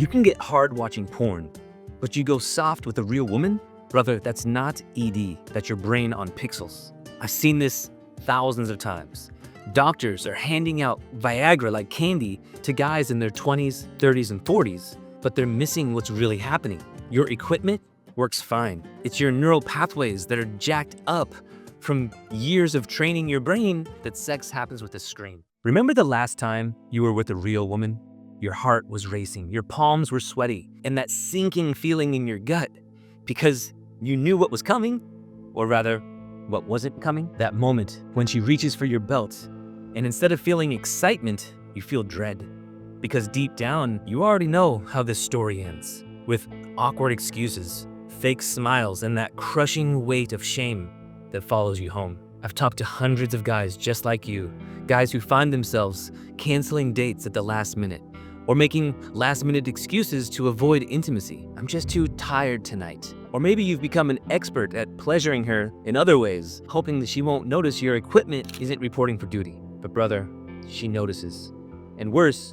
You can get hard watching porn, but you go soft with a real woman? Brother, that's not ED, that's your brain on pixels. I've seen this thousands of times. Doctors are handing out Viagra like candy to guys in their 20s, 30s, and 40s, but they're missing what's really happening. Your equipment works fine. It's your neural pathways that are jacked up from years of training your brain that sex happens with a screen. Remember the last time you were with a real woman? Your heart was racing, your palms were sweaty, and that sinking feeling in your gut because you knew what was coming, or rather, what wasn't coming. That moment when she reaches for your belt, and instead of feeling excitement, you feel dread. Because deep down, you already know how this story ends, with awkward excuses, fake smiles, and that crushing weight of shame that follows you home. I've talked to hundreds of guys just like you, guys who find themselves canceling dates at the last minute, or making last-minute excuses to avoid intimacy. I'm just too tired tonight. Or maybe you've become an expert at pleasuring her in other ways, hoping that she won't notice your equipment isn't reporting for duty. But brother, she notices. And worse,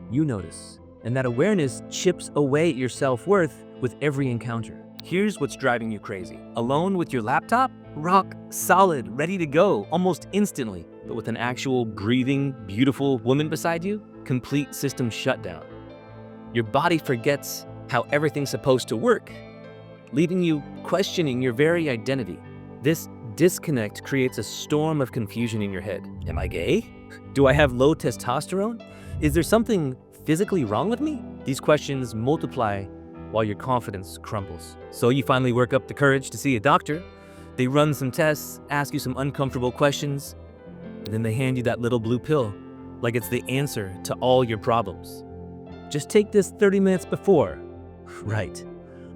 you notice. And that awareness chips away at your self-worth with every encounter. Here's what's driving you crazy. Alone with your laptop? Rock solid, ready to go, almost instantly. But with an actual breathing, beautiful woman beside you? Complete system shutdown. Your body forgets how everything's supposed to work, leaving you questioning your very identity. This disconnect creates a storm of confusion in your head. Am I gay? Do I have low testosterone? Is there something physically wrong with me? These questions multiply while your confidence crumbles. So you finally work up the courage to see a doctor. They run some tests, ask you some uncomfortable questions, and then they hand you that little blue pill, like it's the answer to all your problems. Just take this 30 minutes before. Right.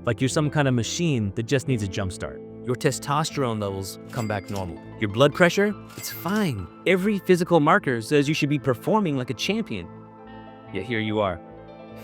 Like you're some kind of machine that just needs a jump start. Your testosterone levels come back normal. Your blood pressure, it's fine. Every physical marker says you should be performing like a champion. Yet here you are,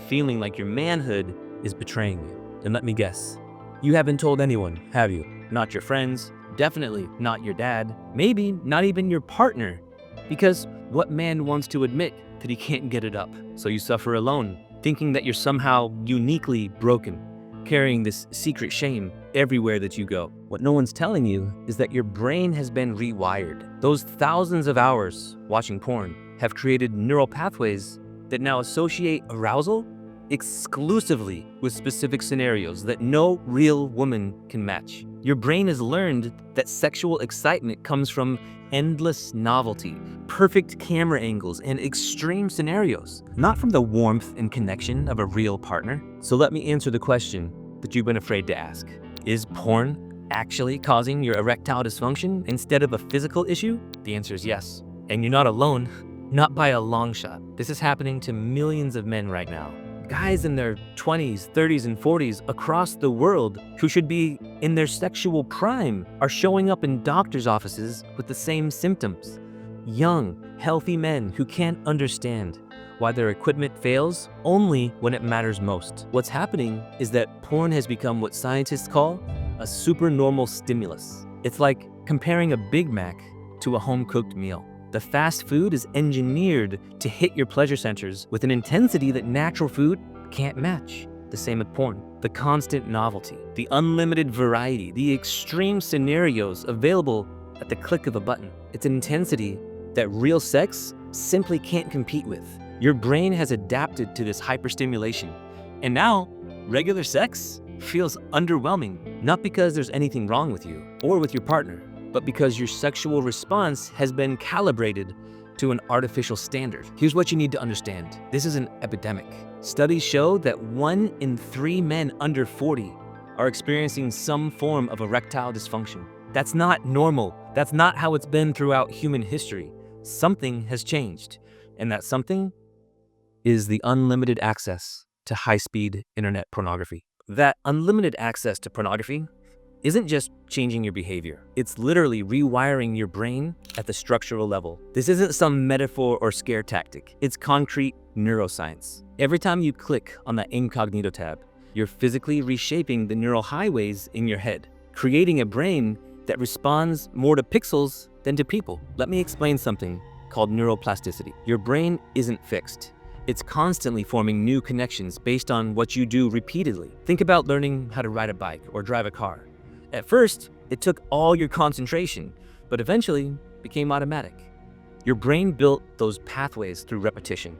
feeling like your manhood is betraying you. And let me guess, you haven't told anyone, have you? Not your friends, definitely not your dad, maybe not even your partner. Because what man wants to admit that he can't get it up? So you suffer alone, thinking that you're somehow uniquely broken, carrying this secret shame everywhere that you go. What no one's telling you is that your brain has been rewired. Those thousands of hours watching porn have created neural pathways that now associate arousal exclusively with specific scenarios that no real woman can match. Your brain has learned that sexual excitement comes from endless novelty, perfect camera angles, and extreme scenarios, not from the warmth and connection of a real partner. So let me answer the question that you've been afraid to ask. Is porn actually causing your erectile dysfunction instead of a physical issue? The answer is yes. And you're not alone, not by a long shot. This is happening to millions of men right now. Guys in their 20s, 30s, and 40s across the world who should be in their sexual prime are showing up in doctors' offices with the same symptoms. Young, healthy men who can't understand why their equipment fails only when it matters most. What's happening is that porn has become what scientists call a supernormal stimulus. It's like comparing a Big Mac to a home-cooked meal. The fast food is engineered to hit your pleasure centers with an intensity that natural food can't match. The same with porn. The constant novelty, the unlimited variety, the extreme scenarios available at the click of a button. It's an intensity that real sex simply can't compete with. Your brain has adapted to this hyperstimulation, and now regular sex feels underwhelming, not because there's anything wrong with you or with your partner, but because your sexual response has been calibrated to an artificial standard. Here's what you need to understand. This is an epidemic. Studies show that 1 in 3 men under 40 are experiencing some form of erectile dysfunction. That's not normal. That's not how it's been throughout human history. Something has changed, and that something is the unlimited access to high-speed internet pornography. That unlimited access to pornography isn't just changing your behavior. It's literally rewiring your brain at the structural level. This isn't some metaphor or scare tactic. It's concrete neuroscience. Every time you click on that incognito tab, you're physically reshaping the neural highways in your head, creating a brain that responds more to pixels than to people. Let me explain something called neuroplasticity. Your brain isn't fixed. It's constantly forming new connections based on what you do repeatedly. Think about learning how to ride a bike or drive a car. At first, it took all your concentration, but eventually became automatic. Your brain built those pathways through repetition.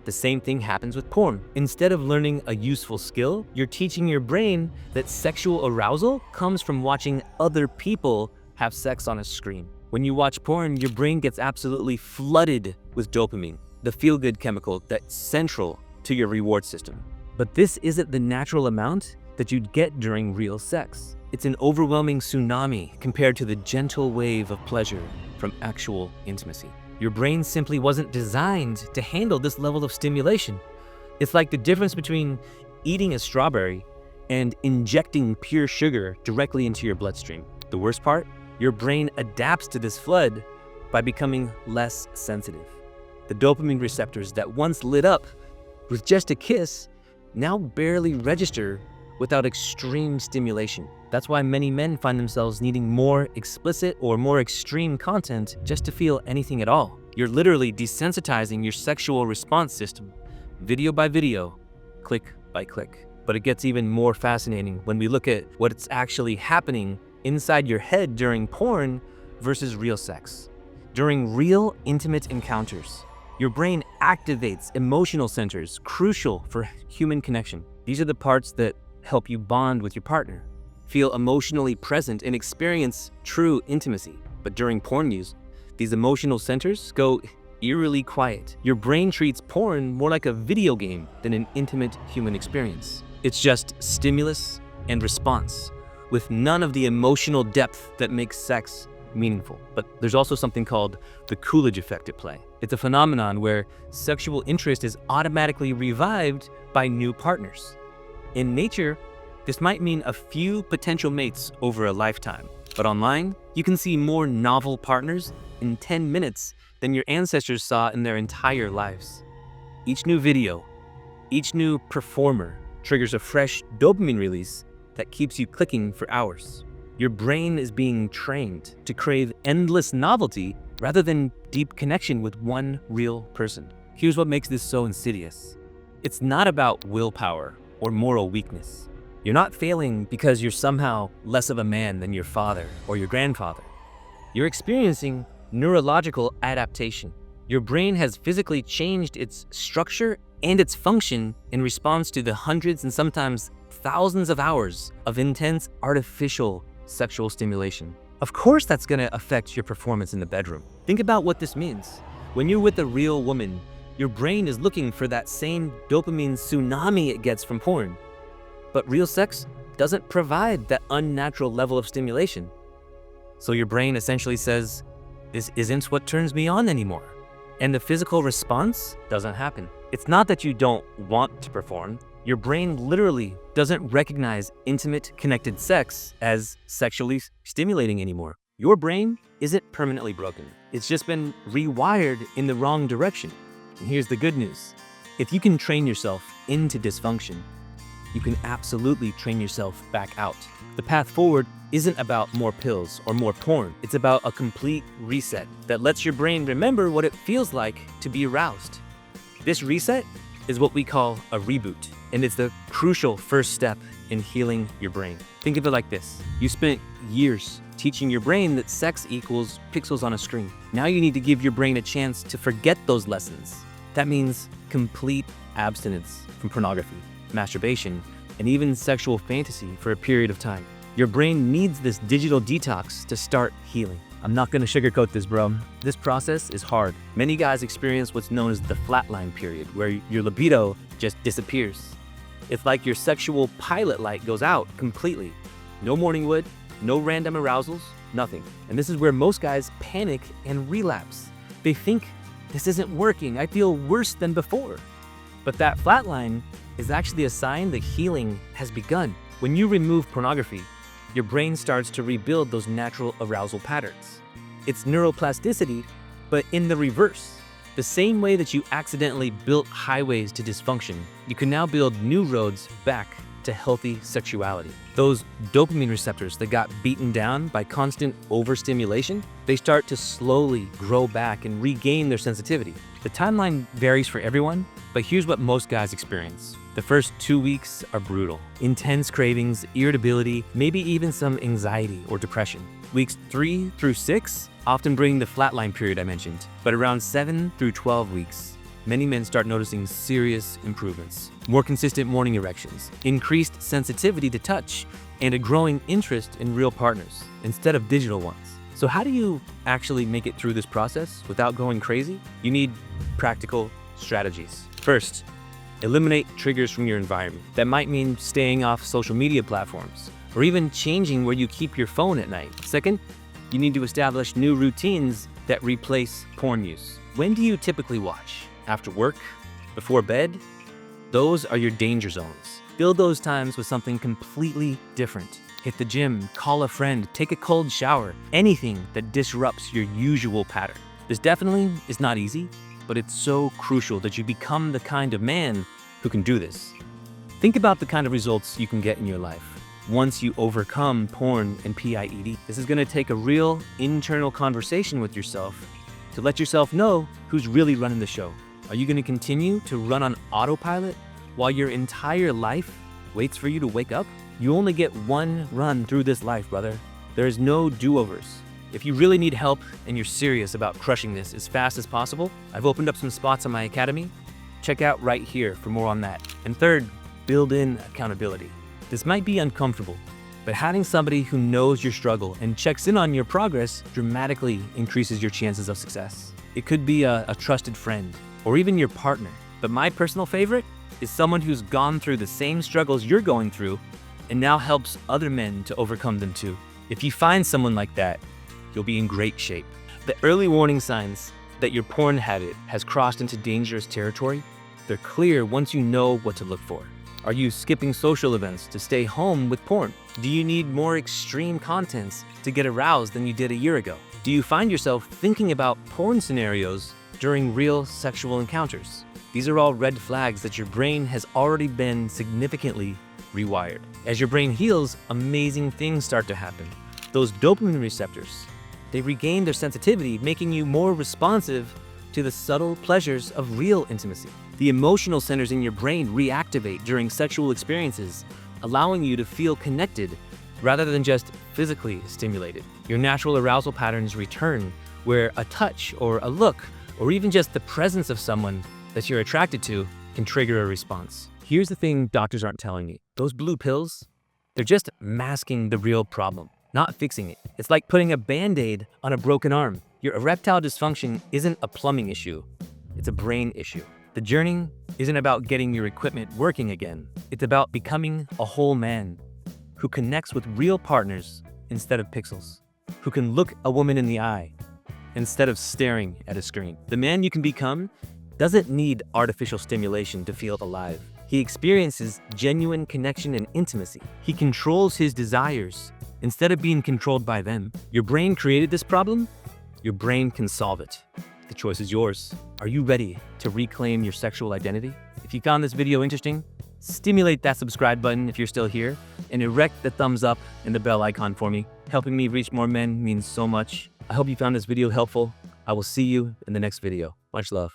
The same thing happens with porn. Instead of learning a useful skill, you're teaching your brain that sexual arousal comes from watching other people have sex on a screen. When you watch porn, your brain gets absolutely flooded with dopamine, the feel-good chemical that's central to your reward system. But this isn't the natural amount that you'd get during real sex. It's an overwhelming tsunami compared to the gentle wave of pleasure from actual intimacy. Your brain simply wasn't designed to handle this level of stimulation. It's like the difference between eating a strawberry and injecting pure sugar directly into your bloodstream. The worst part? Your brain adapts to this flood by becoming less sensitive. The dopamine receptors that once lit up with just a kiss now barely register without extreme stimulation. That's why many men find themselves needing more explicit or more extreme content just to feel anything at all. You're literally desensitizing your sexual response system, video by video, click by click. But it gets even more fascinating when we look at what's actually happening inside your head during porn versus real sex. During real intimate encounters, your brain activates emotional centers crucial for human connection. These are the parts that help you bond with your partner, feel emotionally present, and experience true intimacy. But during porn use, these emotional centers go eerily quiet. Your brain treats porn more like a video game than an intimate human experience. It's just stimulus and response, with none of the emotional depth that makes sex meaningful. But there's also something called the Coolidge effect at play. It's a phenomenon where sexual interest is automatically revived by new partners. In nature, this might mean a few potential mates over a lifetime. But online, you can see more novel partners in 10 minutes than your ancestors saw in their entire lives. Each new video, each new performer triggers a fresh dopamine release that keeps you clicking for hours. Your brain is being trained to crave endless novelty rather than deep connection with one real person. Here's what makes this so insidious. It's not about willpower or moral weakness. You're not failing because you're somehow less of a man than your father or your grandfather. You're experiencing neurological adaptation. Your brain has physically changed its structure and its function in response to the hundreds and sometimes thousands of hours of intense artificial sexual stimulation. Of course that's gonna affect your performance in the bedroom. Think about what this means. When you're with a real woman, your brain is looking for that same dopamine tsunami it gets from porn. But real sex doesn't provide that unnatural level of stimulation. So your brain essentially says, this isn't what turns me on anymore. And the physical response doesn't happen. It's not that you don't want to perform. Your brain literally doesn't recognize intimate, connected sex as sexually stimulating anymore. Your brain isn't permanently broken. It's just been rewired in the wrong direction. And here's the good news. If you can train yourself into dysfunction, you can absolutely train yourself back out. The path forward isn't about more pills or more porn. It's about a complete reset that lets your brain remember what it feels like to be aroused. This reset is what we call a reboot, and it's the crucial first step in healing your brain. Think of it like this. You spent years teaching your brain that sex equals pixels on a screen. Now you need to give your brain a chance to forget those lessons. That means complete abstinence from pornography, masturbation, and even sexual fantasy for a period of time. Your brain needs this digital detox to start healing. I'm not gonna sugarcoat this, bro. This process is hard. Many guys experience what's known as the flatline period, where your libido just disappears. It's like your sexual pilot light goes out completely. No morning wood, no random arousals, nothing. And this is where most guys panic and relapse. They think, this isn't working, I feel worse than before. But that flatline is actually a sign that healing has begun. When you remove pornography, your brain starts to rebuild those natural arousal patterns. It's neuroplasticity, but in the reverse. The same way that you accidentally built highways to dysfunction, you can now build new roads back to healthy sexuality. Those dopamine receptors that got beaten down by constant overstimulation, they start to slowly grow back and regain their sensitivity. The timeline varies for everyone, but here's what most guys experience. The first 2 weeks are brutal. Intense cravings, irritability, maybe even some anxiety or depression. Weeks 3 through 6 often bring the flatline period I mentioned, but around 7 through 12 weeks, many men start noticing serious improvements. More consistent morning erections, increased sensitivity to touch, and a growing interest in real partners instead of digital ones. So how do you actually make it through this process without going crazy? You need practical strategies. First, eliminate triggers from your environment. That might mean staying off social media platforms, or even changing where you keep your phone at night. Second, you need to establish new routines that replace porn use. When do you typically watch? After work? Before bed? Those are your danger zones. Fill those times with something completely different. Hit the gym, call a friend, take a cold shower, anything that disrupts your usual pattern. This definitely is not easy, but it's so crucial that you become the kind of man who can do this. Think about the kind of results you can get in your life once you overcome porn and PIED. This is gonna take a real internal conversation with yourself to let yourself know who's really running the show. Are you gonna continue to run on autopilot while your entire life waits for you to wake up? You only get one run through this life, brother. There is no do-overs. If you really need help and you're serious about crushing this as fast as possible, I've opened up some spots on my academy. Check out right here for more on that. And third, build in accountability. This might be uncomfortable, but having somebody who knows your struggle and checks in on your progress dramatically increases your chances of success. It could be a trusted friend or even your partner. But my personal favorite is someone who's gone through the same struggles you're going through and now helps other men to overcome them too. If you find someone like that, you'll be in great shape. The early warning signs that your porn habit has crossed into dangerous territory, they're clear once you know what to look for. Are you skipping social events to stay home with porn? Do you need more extreme contents to get aroused than you did a year ago? Do you find yourself thinking about porn scenarios during real sexual encounters? These are all red flags that your brain has already been significantly rewired. As your brain heals, amazing things start to happen. Those dopamine receptors, they regain their sensitivity, making you more responsive to the subtle pleasures of real intimacy. The emotional centers in your brain reactivate during sexual experiences, allowing you to feel connected rather than just physically stimulated. Your natural arousal patterns return, where a touch or a look, or even just the presence of someone that you're attracted to can trigger a response. Here's the thing doctors aren't telling you. Those blue pills, they're just masking the real problem, not fixing it. It's like putting a Band-Aid on a broken arm. Your erectile dysfunction isn't a plumbing issue, it's a brain issue. The journey isn't about getting your equipment working again. It's about becoming a whole man who connects with real partners instead of pixels, who can look a woman in the eye instead of staring at a screen. The man you can become doesn't need artificial stimulation to feel alive. He experiences genuine connection and intimacy. He controls his desires instead of being controlled by them. Your brain created this problem. Your brain can solve it. The choice is yours. Are you ready to reclaim your sexual identity? If you found this video interesting, stimulate that subscribe button if you're still here, and erect the thumbs up and the bell icon for me. Helping me reach more men means so much. I hope you found this video helpful. I will see you in the next video. Much love.